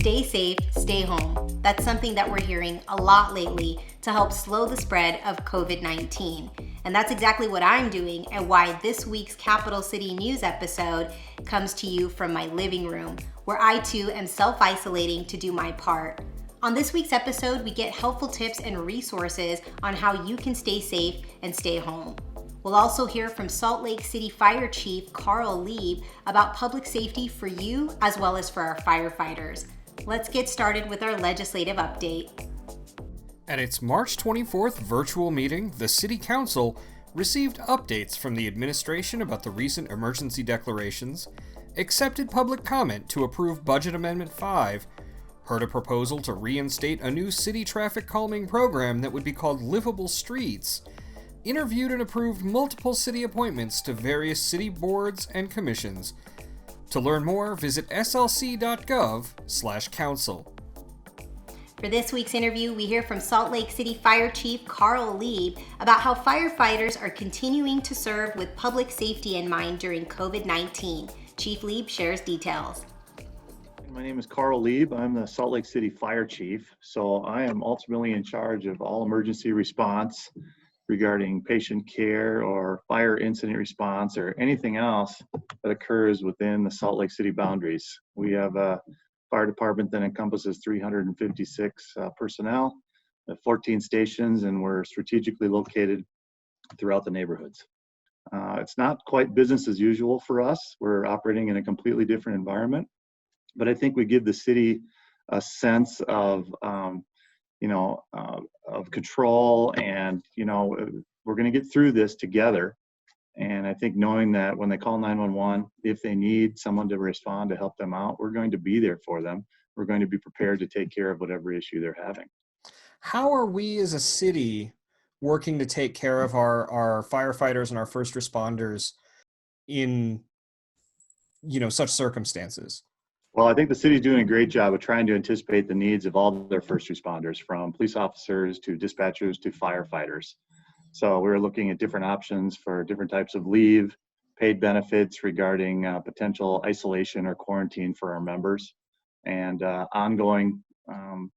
Stay safe, stay home. That's something that we're hearing a lot lately to help slow the spread of COVID-19. And that's exactly what I'm doing and why this week's Capital City News episode comes to you from my living room, where I too am self-isolating to do my part. On this week's episode, we get helpful tips and resources on how you can stay safe and stay home. We'll also hear from Salt Lake City Fire Chief Karl Lieb about public safety for you as well as for our firefighters. Let's get started with our legislative update. At its March 24th virtual meeting, the City Council received updates from the administration about the recent emergency declarations, accepted public comment to approve Budget Amendment 5, heard a proposal to reinstate a new city traffic calming program that would be called Livable Streets, interviewed and approved multiple city appointments to various city boards and commissions. To learn more, visit slc.gov/council. For this week's interview, we hear from Salt Lake City Fire Chief Karl Lieb about how firefighters are continuing to serve with public safety in mind during COVID-19. Chief Lieb shares details. My name is Karl Lieb. I'm the Salt Lake City Fire Chief. So I am ultimately in charge of all emergency response regarding patient care or fire incident response or anything else that occurs within the Salt Lake City boundaries. We have a fire department that encompasses 356 personnel, 14 stations, and we're strategically located throughout the neighborhoods. It's not quite business as usual for us. We're operating in a completely different environment. But I think we give the city a sense of, of control, and we're going to get through this together. And I think knowing that when they call 911, if they need someone to respond to help them out, we're going to be there for them. We're going to be prepared to take care of whatever issue they're having. How are we as a city working to take care of our firefighters and our first responders in such circumstances? Well, I think the city's doing a great job of trying to anticipate the needs of all their first responders, from police officers to dispatchers to firefighters. So we're looking at different options for different types of leave, paid benefits regarding potential isolation or quarantine for our members, and ongoing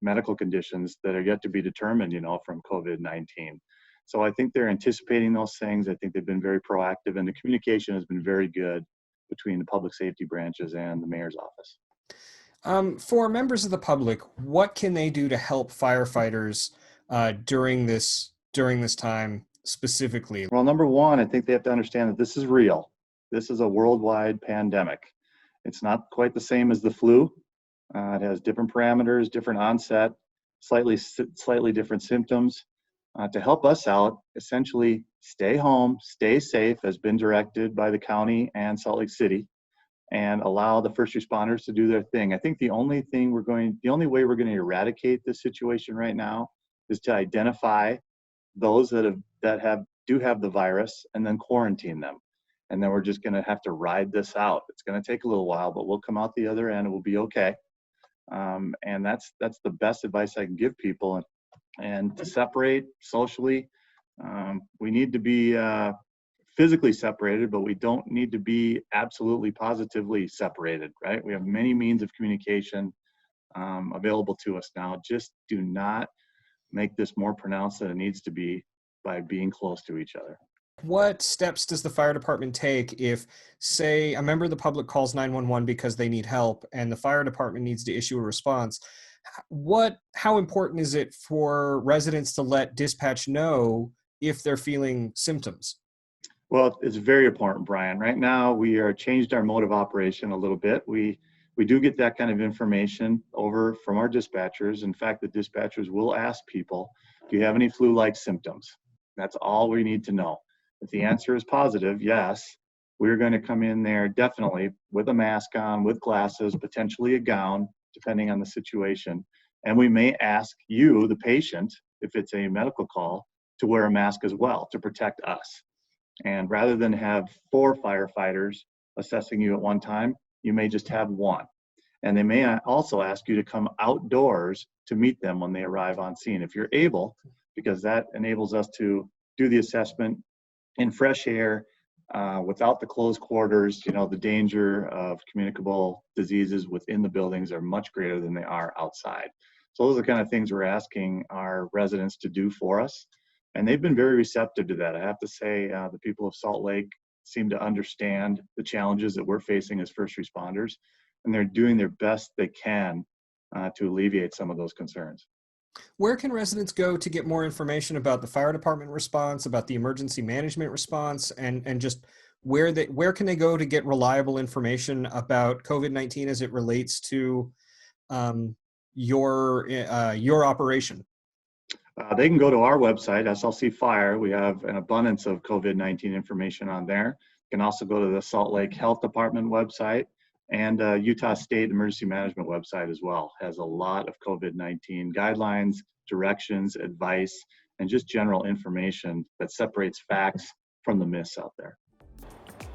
medical conditions that are yet to be determined, from COVID-19. So I think they're anticipating those things. I think they've been very proactive, and the communication has been very good between the public safety branches and the mayor's office. For members of the public, what can they do to help firefighters during this time specifically? Well, number one, I think they have to understand that this is real. This is a worldwide pandemic. It's not quite the same as the flu. It has different parameters, different onset, slightly different symptoms. To help us out, essentially, stay home, stay safe, has been directed by the county and Salt Lake City, and allow the first responders to do their thing. I think the only way we're going to eradicate this situation right now is to identify those that do have the virus and then quarantine them. And then we're just going to have to ride this out. It's going to take a little while, but we'll come out the other end and we'll be okay. And that's the best advice I can give people. And to separate socially, we need to be physically separated, but we don't need to be absolutely positively separated, right? We have many means of communication available to us now. Just do not make this more pronounced than it needs to be by being close to each other. What steps does the fire department take if, say, a member of the public calls 911 because they need help and the fire department needs to issue a response? How important is it for residents to let dispatch know if they're feeling symptoms? Well, it's very important, Brian. Right now, we are changed our mode of operation a little bit. We do get that kind of information over from our dispatchers. In fact, the dispatchers will ask people, do you have any flu-like symptoms? That's all we need to know. If the answer is positive, yes, we're going to come in there definitely with a mask on, with glasses, potentially a gown, depending on the situation. And we may ask you, the patient, if it's a medical call, to wear a mask as well to protect us. And rather than have 4 firefighters assessing you at one time, you may just have 1. And they may also ask you to come outdoors to meet them when they arrive on scene, if you're able, because that enables us to do the assessment in fresh air, Without the closed quarters, the danger of communicable diseases within the buildings are much greater than they are outside. So those are the kind of things we're asking our residents to do for us. And they've been very receptive to that. I have to say, the people of Salt Lake seem to understand the challenges that we're facing as first responders, and they're doing their best they can to alleviate some of those concerns. Where can residents go to get more information about the fire department response, about the emergency management response, and just where can they go to get reliable information about COVID-19 as it relates to your operation? They can go to our website, SLC Fire. We have an abundance of COVID-19 information on there. You can also go to the Salt Lake Health Department website, and Utah State Emergency Management website as well has a lot of COVID-19 guidelines, directions, advice, and just general information that separates facts from the myths out there.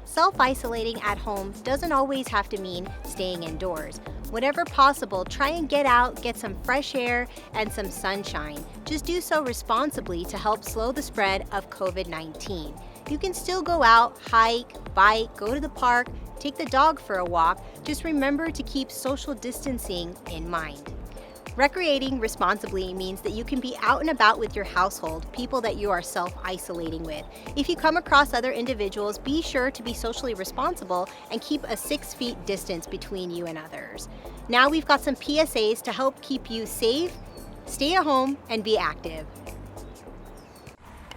Self-isolating at home doesn't always have to mean staying indoors. Whenever possible, try and get out, get some fresh air and some sunshine. Just do so responsibly to help slow the spread of COVID-19. You can still go out, hike, bike, go to the park, take the dog for a walk. Just remember to keep social distancing in mind. Recreating responsibly means that you can be out and about with your household, people that you are self-isolating with. If you come across other individuals, be sure to be socially responsible and keep a 6 feet distance between you and others. Now we've got some PSAs to help keep you safe, stay at home, and be active.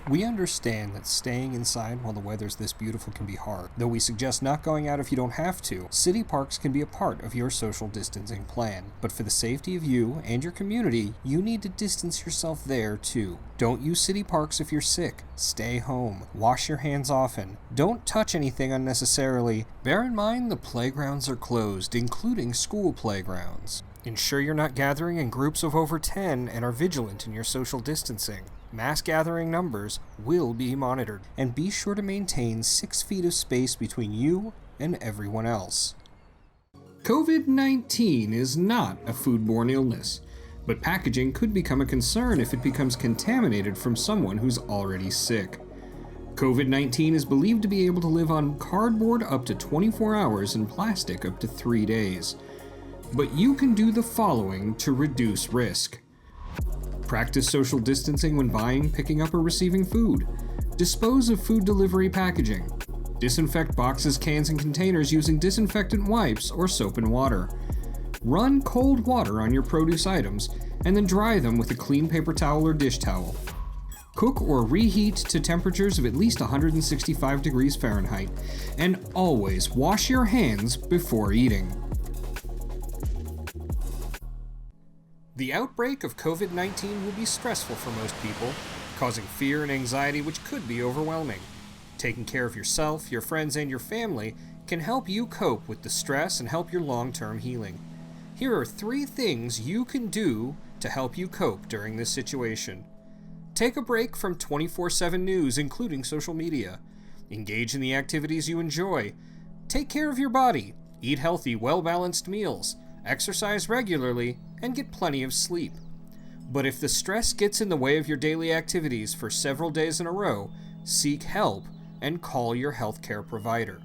We understand that staying inside while the weather's this beautiful can be hard. Though we suggest not going out if you don't have to, city parks can be a part of your social distancing plan. But for the safety of you and your community, you need to distance yourself there too. Don't use city parks if you're sick. Stay home. Wash your hands often. Don't touch anything unnecessarily. Bear in mind the playgrounds are closed, including school playgrounds. Ensure you're not gathering in groups of over 10 and are vigilant in your social distancing. Mass gathering numbers will be monitored, and be sure to maintain 6 feet of space between you and everyone else. COVID-19 is not a foodborne illness, but packaging could become a concern if it becomes contaminated from someone who's already sick. COVID-19 is believed to be able to live on cardboard up to 24 hours and plastic up to 3 days. But you can do the following to reduce risk. Practice social distancing when buying, picking up, or receiving food. Dispose of food delivery packaging. Disinfect boxes, cans, and containers using disinfectant wipes or soap and water. Run cold water on your produce items and then dry them with a clean paper towel or dish towel. Cook or reheat to temperatures of at least 165 degrees Fahrenheit. And always wash your hands before eating. The outbreak of COVID-19 will be stressful for most people, causing fear and anxiety which could be overwhelming. Taking care of yourself, your friends, and your family can help you cope with the stress and help your long-term healing. Here are 3 things you can do to help you cope during this situation. Take a break from 24/7 news, including social media. Engage in the activities you enjoy. Take care of your body. Eat healthy, well-balanced meals. Exercise regularly, and get plenty of sleep. But if the stress gets in the way of your daily activities for several days in a row, seek help and call your healthcare provider.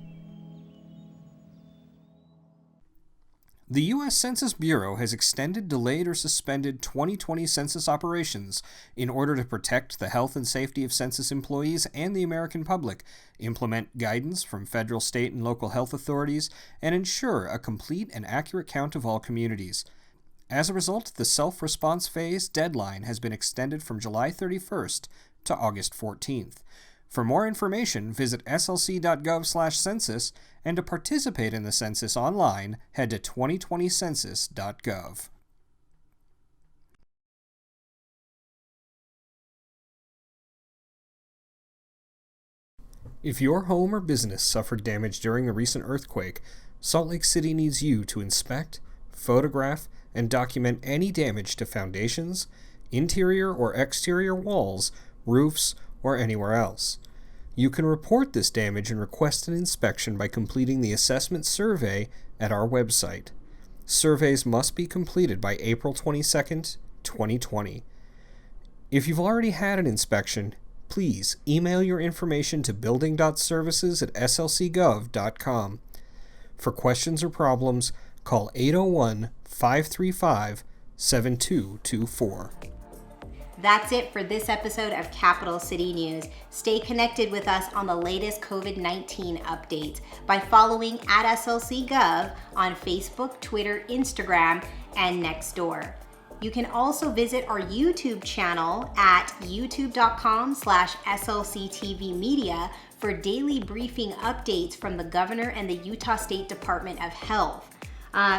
The U.S. Census Bureau has extended, delayed, or suspended 2020 census operations in order to protect the health and safety of census employees and the American public, implement guidance from federal, state, and local health authorities, and ensure a complete and accurate count of all communities. As a result, the self-response phase deadline has been extended from July 31st to August 14th. For more information, visit slc.gov/census, and to participate in the census online, head to 2020census.gov. If your home or business suffered damage during the recent earthquake, Salt Lake City needs you to inspect, photograph, and document any damage to foundations, interior or exterior walls, roofs, or anywhere else. You can report this damage and request an inspection by completing the assessment survey at our website. Surveys must be completed by April 22nd, 2020. If you've already had an inspection, please email your information to building.services@slcgov.com. For questions or problems, call 801-535-7224. That's it for this episode of Capital City News. Stay connected with us on the latest COVID-19 updates by following @SLCGov on Facebook, Twitter, Instagram, and Nextdoor. You can also visit our YouTube channel at youtube.com/SLCTVmedia for daily briefing updates from the governor and the Utah State Department of Health.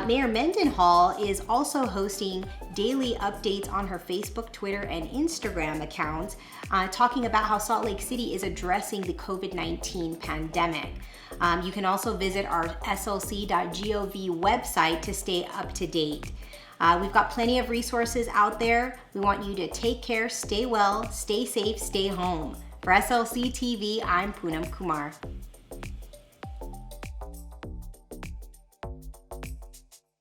Mayor Mendenhall is also hosting daily updates on her Facebook, Twitter, and Instagram accounts, talking about how Salt Lake City is addressing the COVID-19 pandemic. You can also visit our slc.gov website to stay up to date. We've got plenty of resources out there. We want you to take care, stay well, stay safe, stay home. For SLC TV, I'm Poonam Kumar.